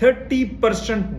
30%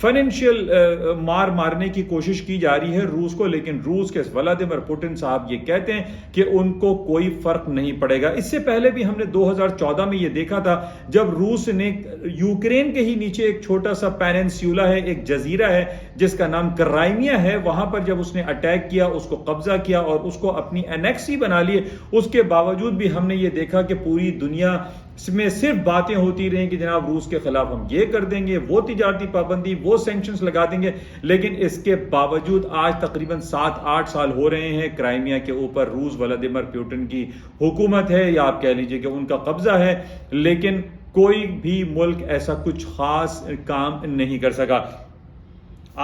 financial مارنے کی کوشش کی جا رہی ہے روس کو، لیکن روس کے ولادیمیر پوٹن صاحب یہ کہتے ہیں کہ ان کو کوئی فرق نہیں پڑے گا۔ اس سے پہلے بھی ہم نے 2014 میں یہ دیکھا تھا جب روس نے یوکرین کے ہی نیچے ایک چھوٹا سا پیننسیولا ہے، ایک جزیرہ ہے جس کا نام کرائمیا ہے، وہاں پر جب اس نے اٹیک کیا، اس کو قبضہ کیا اور اس کو اپنی انیکسی بنا لیے، اس کے باوجود بھی ہم نے یہ دیکھا کہ پوری دنیا میں صرف باتیں ہوتی رہیں کہ جناب روس کے خلاف ہم یہ کر دیں گے، وہ تجارتی پابندی، وہ سینکشنز لگا دیں گے، لیکن اس کے باوجود آج تقریباً 7-8 سال ہو رہے ہیں کرائمیا کے اوپر روس ولادیمیر پوٹن کی حکومت ہے، یا آپ کہہ لیجئے کہ ان کا قبضہ ہے، لیکن کوئی بھی ملک ایسا کچھ خاص کام نہیں کر سکا۔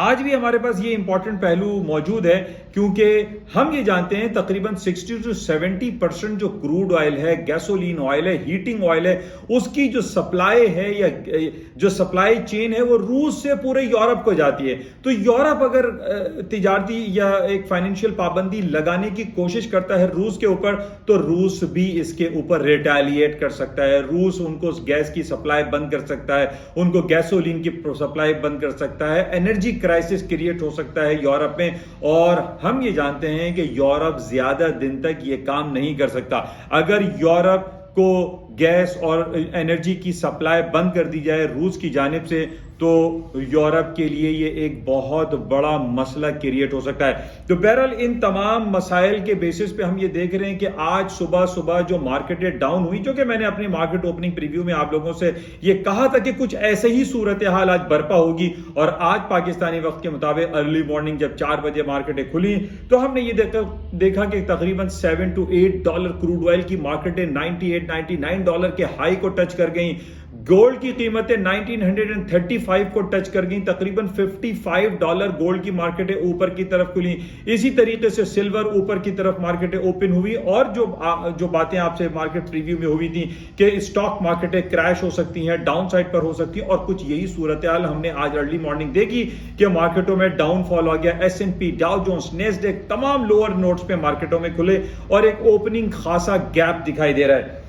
آج بھی ہمارے پاس یہ امپورٹنٹ پہلو موجود ہے کیونکہ ہم یہ جانتے ہیں تقریباً 60 سے 70% جو کروڈ آئل ہے، گیسولین آئل ہے، ہیٹنگ آئل ہے، اس کی جو سپلائی ہے یا جو سپلائی چین ہے وہ روس سے پورے یورپ کو جاتی ہے۔ تو یورپ اگر تجارتی یا ایک فائنینشیل پابندی لگانے کی کوشش کرتا ہے روس کے اوپر تو روس بھی اس کے اوپر ریٹیلیٹ کر سکتا ہے، روس ان کو گیس کی سپلائی بند کر سکتا ہے، ان کو گیسولین کی سپلائی بند کر سکتا ہے، انرجی کرائسس کریٹ ہو سکتا ہے یورپ میں، اور ہم یہ جانتے ہیں کہ یورپ زیادہ دن تک یہ کام نہیں کر سکتا۔ اگر یورپ کو گیس اور انرجی کی سپلائی بند کر دی جائے روس کی جانب سے تو یورپ کے لیے یہ ایک بہت بڑا مسئلہ کریٹ ہو سکتا ہے۔ تو بہرحال ان تمام مسائل کے بیسس پہ ہم یہ دیکھ رہے ہیں کہ آج صبح جو مارکیٹیں ڈاؤن ہوئی، جو کہ میں نے اپنی مارکیٹ اوپننگ پریویو میں آپ لوگوں سے یہ کہا تھا کہ کچھ ایسے ہی صورتحال آج برپا ہوگی، اور آج پاکستانی وقت کے مطابق ارلی مارننگ جب 4 بجے مارکیٹیں کھلی تو ہم نے یہ دیکھا کہ تقریباً $7 to $8 کروڈ آئل کی مارکیٹیں $98-99 کے ہائی کو ٹچ کر گئیں، گولڈ کی قیمتیں 1935 کو ٹچ کر گئیں، تقریباً $55 گولڈ کی مارکیٹیں اوپر کی طرف کھلیں، اسی طریقے سے سلور اوپر کی طرف مارکیٹیں اوپن ہوئی، اور جو باتیں آپ سے مارکیٹ پریویو میں ہوئی تھیں کہ اسٹاک مارکیٹیں کریش ہو سکتی ہیں، ڈاؤن سائڈ پر ہو سکتی ہیں، اور کچھ یہی صورتحال ہم نے آج ارلی مارننگ دیکھی کہ مارکیٹوں میں ڈاؤن فال ہو گیا، S&P، ڈاؤ جونز، نیسڈیک، تمام لوور نوٹس پہ مارکیٹوں میں کھلے اور ایک اوپننگ خاصا گیپ دکھائی دے رہا ہے۔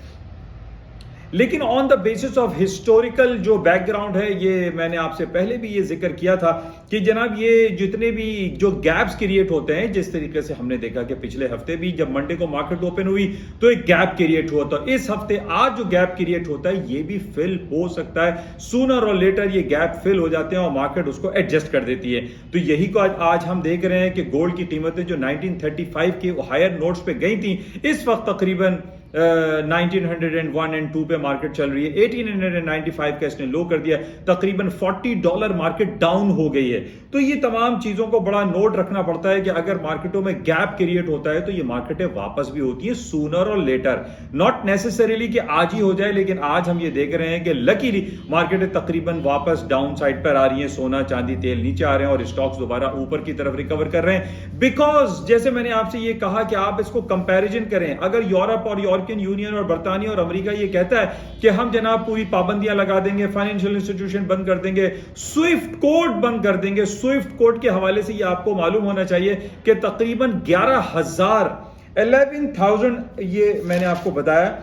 لیکن آن دا بیسس آف ہسٹوریکل جو بیک گراؤنڈ ہے، یہ میں نے آپ سے پہلے بھی یہ ذکر کیا تھا کہ جناب یہ جتنے بھی جو گیپس کریٹ ہوتے ہیں، جس طریقے سے ہم نے دیکھا کہ پچھلے ہفتے بھی جب منڈے کو مارکیٹ اوپن ہوئی تو ایک گیپ کریٹ ہوا تھا، اس ہفتے آج جو گیپ کریٹ ہوتا ہے یہ بھی فل ہو سکتا ہے، سونر اور لیٹر یہ گیپ فل ہو جاتے ہیں اور مارکیٹ اس کو ایڈجسٹ کر دیتی ہے۔ تو یہی کو آج ہم دیکھ رہے ہیں کہ گولڈ کی قیمتیں جو 1935 کے ہائر نوٹس پہ گئی تھیں، اس وقت تقریباً 1901 and 2 پہ مارکیٹ چل رہی ہے، 1895 کا اس نے لو کر دیا، تقریباً $40 مارکیٹ ڈاؤن ہو گئی ہے۔ تو یہ تمام چیزوں کو بڑا نوٹ رکھنا پڑتا ہے کہ اگر مارکیٹوں میں گیپ کریٹ ہوتا ہے تو یہ مارکیٹیں واپس بھی ہوتی ہیں سونر اور لیٹر، ناٹ نیسیسریلی کہ آج ہی ہو جائے، لیکن آج ہم یہ دیکھ رہے ہیں کہ لکیلی مارکیٹیں تقریباً واپس ڈاؤن سائڈ پر آ رہی ہیں، سونا چاندی تیل نیچے آ رہے ہیں اور اسٹاکس دوبارہ اوپر کی طرف ریکور کر رہے ہیں، بیکاز جیسے میں نے آپ سے یہ کہا کہ آپ اس کو کمپیریزن کریں، اگر یورپ اور یورپین یونین اور برطانیہ اور امریکہ یہ کہتا ہے کہ ہم جناب پوری پابندیاں لگا دیں گے، فائنینشیل انسٹیٹیوشن بند کر دیں گے، سوئفٹ کوڈ بند کر دیں گے، سوئفٹ کوڈ کے حوالے سے یہ آپ کو معلوم ہونا چاہیے کہ تقریباً 11,000 یہ میں نے آپ کو بتایا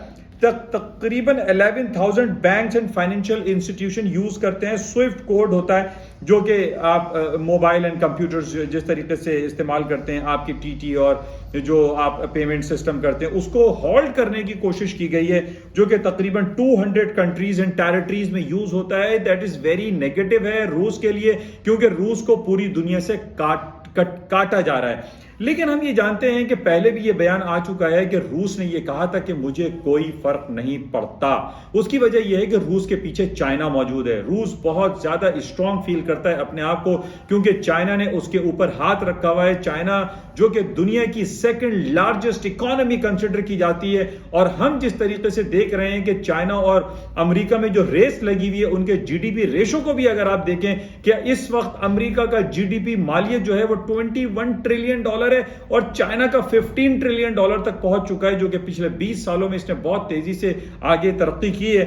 تقریباً 11,000 banks and financial institution use کرتے ہیں سوئفٹ کوڈ ہوتا ہے، جو کہ آپ موبائل اینڈ کمپیوٹرز جس طریقے سے استعمال کرتے ہیں، آپ کی ٹی ٹی اور جو آپ پیمنٹ سسٹم کرتے ہیں، اس کو ہولڈ کرنے کی کوشش کی گئی ہے، جو کہ تقریباً 200 کنٹریز اینڈ ٹیریٹریز میں یوز ہوتا ہے۔ دیٹ از ویری نیگیٹو ہے روس کے لیے، کیونکہ روس کو پوری دنیا سے کاٹا جا رہا ہے۔ لیکن ہم یہ جانتے ہیں کہ پہلے بھی یہ بیان آ چکا ہے کہ روس نے یہ کہا تھا کہ مجھے کوئی فرق نہیں پڑتا۔ اس کی وجہ یہ ہے کہ روس کے پیچھے چائنا موجود ہے، روس بہت زیادہ اسٹرانگ فیل کرتا ہے اپنے آپ کو، کیونکہ چائنا نے اس کے اوپر ہاتھ رکھا ہوا ہے، چائنا جو کہ دنیا کی سیکنڈ لارجسٹ اکانومی کنسیڈر کی جاتی ہے، اور ہم جس طریقے سے دیکھ رہے ہیں کہ چائنا اور امریکہ میں جو ریس لگی ہوئی ہے، ان کے جی ڈی پی ریشو کو بھی اگر آپ دیکھیں کہ اس وقت امریکہ کا جی ڈی پی مالیت جو ہے وہ $21 ٹریلین ہے، اور چائنا کا $15 ٹریلین تک پہنچ چکا ہے، جو کہ پچھلے 20 سالوں میں اس نے بہت تیزی سے آگے ترقی کی ہے۔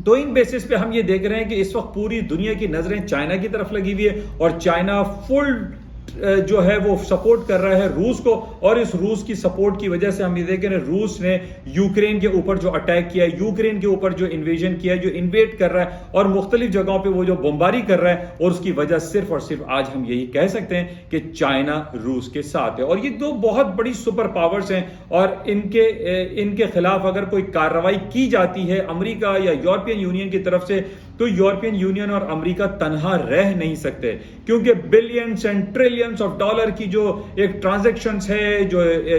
تو ان بیسس پہ ہم یہ دیکھ رہے ہیں کہ اس وقت پوری دنیا کی نظریں چائنا کی طرف لگی ہوئی ہے، اور چائنا فل جو ہے وہ سپورٹ کر رہا ہے روس کو, اور اس روس کی سپورٹ کی وجہ سے ہم یہ دیکھ رہے ہیں روس نے یوکرین کے اوپر جو اٹیک کیا ہے, یوکرین کے اوپر جو انویژن کیا ہے, جو انویٹ کر رہا ہے اور مختلف جگہوں پہ وہ جو بمباری کر رہا ہے, اور اس کی وجہ صرف اور صرف آج ہم یہی کہہ سکتے ہیں کہ چائنا روس کے ساتھ ہے. اور یہ دو بہت بڑی سپر پاورز ہیں, اور ان کے خلاف اگر کوئی کارروائی کی جاتی ہے امریکہ یا یورپین یونین کی طرف سے, تو یورپین یونین اور امریکہ تنہا رہ نہیں سکتے, کیونکہ billions and trillions of dollar کی جو ایک ٹرانزیکشنز ہے,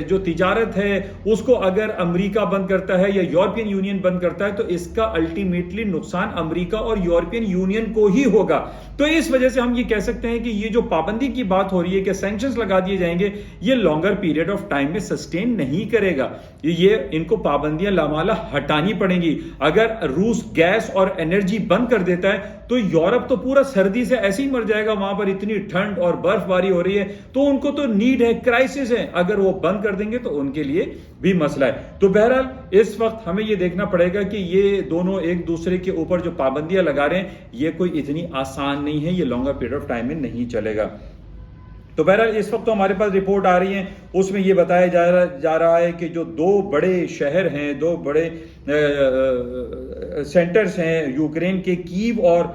جو تجارت ہے, اس کو اگر امریکہ بند کرتا ہے یا یورپین یونین بند کرتا ہے تو اس کا الٹیمیٹلی نقصان امریکہ اور یورپین یونین کو ہی ہوگا. تو اس وجہ سے ہم یہ کہہ سکتے ہیں کہ یہ جو پابندی کی بات ہو رہی ہے کہ سینکشنز لگا دیے جائیں گے, یہ لانگر پیریڈ آف ٹائم میں سسٹین نہیں کرے گا. یہ ان کو پابندیاں لامالا ہٹانی پڑیں گی. اگر روس گیس اور انرجی بند کر دیتا ہے تو یورپ تو پورا سردی سے ایسے ہی مر جائے گا, وہاں پر اتنی ٹھنڈ اور برف باری ہو رہی ہے, تو ان کو تو نیڈ ہے, کرائسس ہے. اگر وہ بند کر دیں گے تو ان کے لیے بھی مسئلہ ہے. تو بہرحال اس وقت ہمیں یہ دیکھنا پڑے گا کہ یہ دونوں ایک دوسرے کے اوپر جو پابندیاں لگا رہے ہیں یہ کوئی اتنی آسان نہیں ہے, یہ لانگر پیریڈ آف ٹائم میں نہیں چلے گا. تو بہرحال اس وقت تو ہمارے پاس رپورٹ آ رہی ہیں, اس میں یہ بتایا جا رہا ہے کہ جو دو بڑے شہر ہیں, دو بڑے سینٹرز ہیں یوکرین کے, کیو اور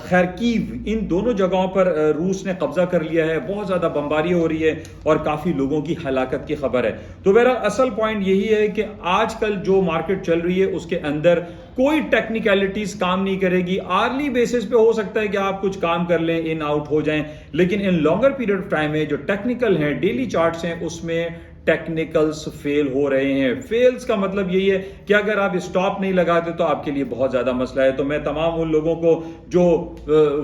خرکیو, ان دونوں جگہوں پر روس نے قبضہ کر لیا ہے. بہت زیادہ بمباری ہو رہی ہے اور کافی لوگوں کی ہلاکت کی خبر ہے. تو بہرحال اصل پوائنٹ یہی ہے کہ آج کل جو مارکیٹ چل رہی ہے اس کے اندر کوئی ٹیکنیکلٹیز کام نہیں کرے گی. آرلی بیسس پہ ہو سکتا ہے کہ آپ کچھ کام کر لیں, ان آؤٹ ہو جائیں, لیکن ان لانگر پیریڈ آف ٹائم میں جو ٹیکنیکل ہیں, ڈیلی چارٹس ہیں, اس میں ٹیکنیکلز فیل ہو رہے ہیں. فیلز کا مطلب یہی ہے کہ اگر آپ اسٹاپ نہیں لگاتے تو آپ کے لیے بہت زیادہ مسئلہ ہے. تو میں تمام ان لوگوں کو جو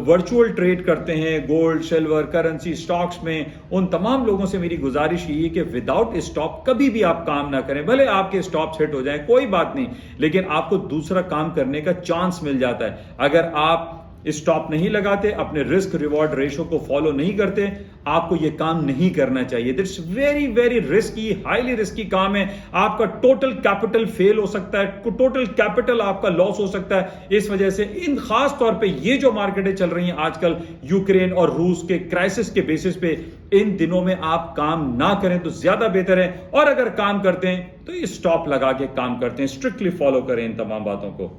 ورچوئل ٹریڈ کرتے ہیں گولڈ, سلور, کرنسی, سٹاکس میں, ان تمام لوگوں سے میری گزارش یہ ہے کہ وداؤٹ اسٹاپ کبھی بھی آپ کام نہ کریں. بھلے آپ کے اسٹاپس ہٹ ہو جائیں کوئی بات نہیں, لیکن آپ کو دوسرا کام کرنے کا چانس مل جاتا ہے. اگر آپ اسٹاپ نہیں لگاتے, اپنے رسک ریوارڈ ریشو کو فالو نہیں کرتے, آپ کو یہ کام نہیں کرنا چاہیے. It's very very risky, highly risky کام ہے. آپ کا ٹوٹل کیپٹل فیل ہو سکتا ہے, ٹوٹل کیپٹل آپ کا لاس ہو سکتا ہے. اس وجہ سے ان خاص طور پہ یہ جو مارکیٹیں چل رہی ہیں آج کل یوکرین اور روس کے کرائسس کے بیسس پہ, ان دنوں میں آپ کام نہ کریں تو زیادہ بہتر ہے. اور اگر کام کرتے ہیں تو اسٹاپ لگا کے کام کرتے ہیں, اسٹرکٹلی فالو کریں ان تمام باتوں کو.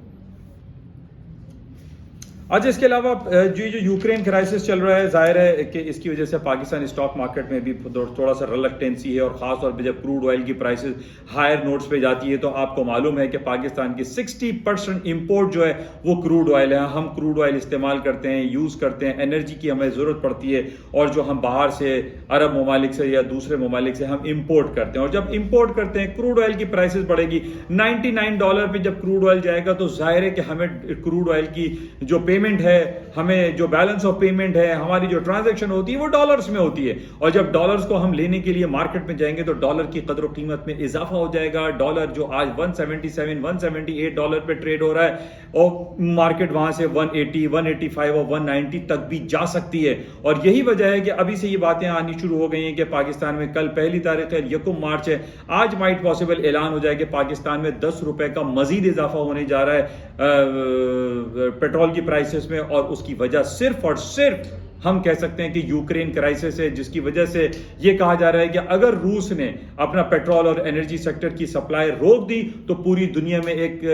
آج اس کے علاوہ جو یوکرین کرائسس چل رہا ہے, ظاہر ہے کہ اس کی وجہ سے پاکستان اسٹاک مارکیٹ میں بھی تھوڑا سا ریلکٹنسی ہے, اور خاص طور پہ جب کروڈ آئل کی پرائسز ہائر نوٹس پہ جاتی ہے تو آپ کو معلوم ہے کہ پاکستان کی 60% امپورٹ جو ہے وہ کروڈ آئل ہے. ہم کروڈ آئل استعمال کرتے ہیں, یوز کرتے ہیں, انرجی کی ہمیں ضرورت پڑتی ہے, اور جو ہم باہر سے عرب ممالک سے یا دوسرے ممالک سے ہم امپورٹ کرتے ہیں. اور جب امپورٹ کرتے ہیں کروڈ آئل کی پرائسز بڑھے گی, $99 پہ جب کروڈ آئل جائے گا تو ظاہر ہے کہ ہمیں کروڈ آئل کی جو پیمنٹ ہے, ہمیں جو بیلنس آف پیمنٹ ہے, ہماری جو ٹرانزیکشن ہوتی ہے وہ ڈالرز میں ہوتی ہے. اور جب ڈالرز کو ہم لینے کے لیے مارکیٹ میں جائیں گے تو ڈالر کی قدر و قیمت میں اضافہ ہو جائے گا. ڈالر جو آج $177-178 پہ ٹریڈ ہو رہا ہے, اور مارکیٹ وہاں سے 180, 185 اور 190 تک بھی جا سکتی ہے. اور یہی وجہ ہے کہ ابھی سے یہ باتیں آنی شروع ہو گئی ہیں کہ پاکستان میں کل 1 تاریخ ہے, 1 مارچ ہے, آج مائٹ پاسبل اعلان ہو جائے کہ پاکستان میں $10 کا مزید اضافہ ہونے جا رہا ہے پیٹرول کی پرائسز میں. اور اس کی وجہ صرف اور صرف ہم کہہ سکتے ہیں کہ یوکرین کرائسس ہے, جس کی وجہ سے یہ کہا جا رہا ہے کہ اگر روس نے اپنا پیٹرول اور انرجی سیکٹر کی سپلائی روک دی تو پوری دنیا میں ایک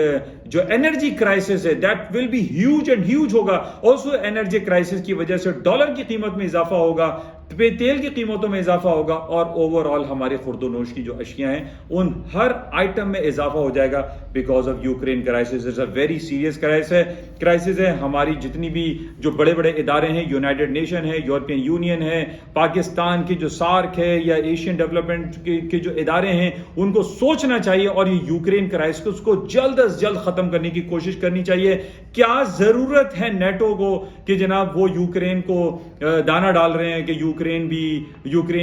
جو انرجی کرائسس ہے that will be huge and huge ہوگا. آلسو انرجی کرائسس کی وجہ سے ڈالر کی قیمت میں اضافہ ہوگا, تیل کی قیمتوں میں اضافہ ہوگا, اور اوور آل ہمارے خورد و نوش کی جو اشیاء ہیں ان ہر آئٹم میں اضافہ ہو جائے گا because of Ukraine crisis. It's a very serious crisis ہے. ہماری جتنی بھی جو بڑے بڑے ادارے ہیں, یونائٹڈ نیشن ہے, یورپین یونین ہے, پاکستان کی جو سارک ہے یا ایشین ڈیولپمنٹ کے جو ادارے ہیں, ان کو سوچنا چاہیے اور یہ یوکرین کرائسس کو جلد از جلد ختم کرنے کی کوشش کرنی چاہیے. کیا ضرورت ہے نیٹو کو کہ جناب وہ یوکرین کو دانا ڈال رہے ہیں کہ یوکرین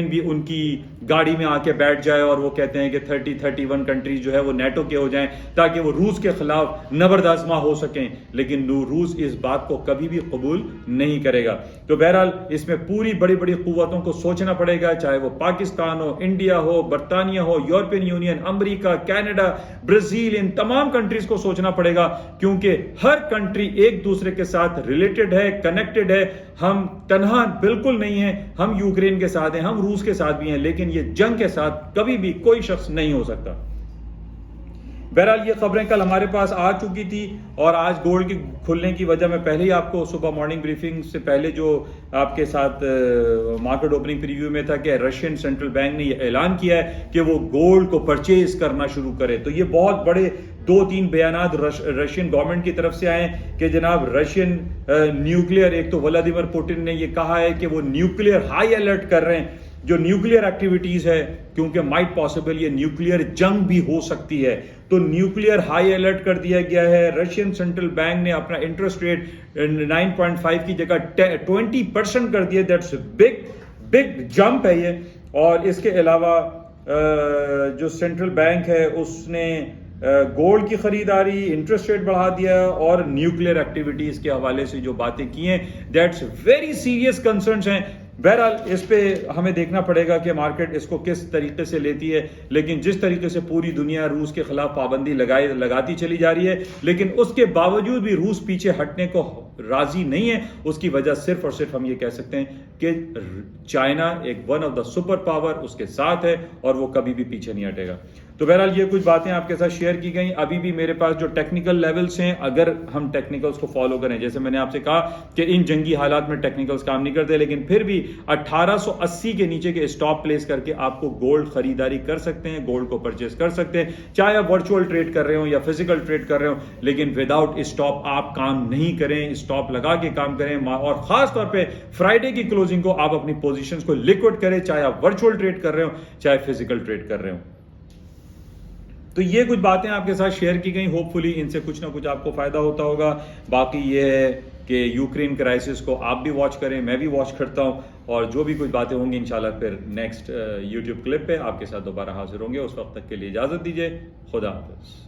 بھی ان کی گاڑی میں آ کے بیٹھ جائے, اور وہ کہتے ہیں کہ 31 کنٹریز جو ہے وہ نیٹو کے ہو جائیں تاکہ وہ روس کے خلاف نبردآزما ہو سکیں. لیکن روس اس بات کو کبھی بھی قبول نہیں کرے گا. تو بہرحال اس میں پوری بڑی بڑی قوتوں کو سوچنا پڑے گا, چاہے وہ پاکستان ہو, انڈیا ہو, برطانیہ ہو, یورپین یونین, امریکہ, کینیڈا, برازیل, ان تمام کنٹریز کو سوچنا پڑے گا, کیونکہ ہر کنٹری ایک دوسرے کے ساتھ ریلیٹڈ ہے, کنیکٹڈ ہے. ہم تنہا بالکل نہیں ہیں, ہم یوکرین کے ساتھ ہیں, ہم روس کے ساتھ بھی ہیں, لیکن یہ جنگ کے ساتھ کبھی بھی کوئی شخص نہیں ہو سکتا. بہرحال یہ خبریں کل ہمارے پاس آ چکی تھی, اور آج گولڈ کی کھلنے کی وجہ میں پہلے ہی آپ کو صبح مارننگ بریفنگ سے پہلے جو آپ کے ساتھ مارکیٹ اوپننگ پریویو میں تھا کہ رشین سینٹرل بینک نے یہ اعلان کیا ہے کہ وہ گولڈ کو پرچیز کرنا شروع کرے. تو یہ بہت بڑے 2-3 بیانات رشین گورنمنٹ کی طرف سے آئے ہیں کہ جناب رشین نیوکلیئر, ایک تو ولادیمیر پوٹن نے یہ کہا ہے کہ وہ نیوکلیئر ہائی الرٹ کر رہے ہیں, جو نیوکلیئر ایکٹیویٹیز ہے, کیونکہ مائٹ پاسبل یہ نیوکلیئر جنگ بھی ہو سکتی ہے, تو نیوکلیئر ہائی الرٹ کر دیا گیا ہے. رشین سینٹرل بینک نے اپنا انٹرسٹ ریٹ 9.5 کی جگہ 20% کر دیا. دیٹس بگ جمپ ہے یہ. اور اس کے علاوہ جو سینٹرل بینک ہے اس نے گولڈ کی خریداری, انٹرسٹ ریٹ بڑھا دیا, اور نیوکلیئر ایکٹیویٹیز کے حوالے سے جو باتیں کی ہیں, دیٹس ویری سیریس کنسرنز ہیں. بہرحال اس پہ ہمیں دیکھنا پڑے گا کہ مارکیٹ اس کو کس طریقے سے لیتی ہے, لیکن جس طریقے سے پوری دنیا روس کے خلاف پابندی لگاتی چلی جا رہی ہے, لیکن اس کے باوجود بھی روس پیچھے ہٹنے کو راضی نہیں ہے. اس کی وجہ صرف اور صرف ہم یہ کہہ سکتے ہیں کہ چائنا ایک one of the super power اس کے ساتھ ہے, اور وہ کبھی بھی پیچھے نہیں ہٹے گا. تو بہرحال یہ کچھ باتیں آپ کے ساتھ شیئر کی گئیں. ابھی بھی میرے پاس جو ٹیکنیکل لیولز ہیں, اگر ہم ٹیکنیکلز کو فالو کریں, جیسے میں نے آپ سے کہا کہ ان جنگی حالات میں ٹیکنیکلز کام نہیں کرتے, لیکن پھر بھی 1880 کے نیچے کے اسٹاپ پلیس کر کے آپ کو گولڈ خریداری کر سکتے ہیں, گولڈ کو پرچیز کر سکتے ہیں, چاہے آپ ورچوئل ٹریڈ کر رہے ہوں یا فزیکل ٹریڈ کر رہے ہوں, لیکن وداؤٹ اسٹاپ آپ کام نہیں کریں, اسٹاپ لگا کے کام کریں. اور خاص طور پہ فرائیڈے کی کلوزنگ کو آپ اپنی پوزیشنز کو لیکوڈ کریں, چاہے آپ ورچوئل ٹریڈ کر رہے ہوں چاہے فزیکل ٹریڈ کر رہے ہوں. تو یہ کچھ باتیں آپ کے ساتھ شیئر کی گئیں, ہوپ فلی ان سے کچھ نہ کچھ آپ کو فائدہ ہوتا ہوگا. باقی یہ ہے کہ یوکرین کرائسس کو آپ بھی واچ کریں, میں بھی واچ کرتا ہوں, اور جو بھی کچھ باتیں ہوں گی انشاءاللہ پھر نیکسٹ یوٹیوب کلپ پہ آپ کے ساتھ دوبارہ حاضر ہوں گے. اس وقت تک کے لیے اجازت دیجیے. خدا حافظ.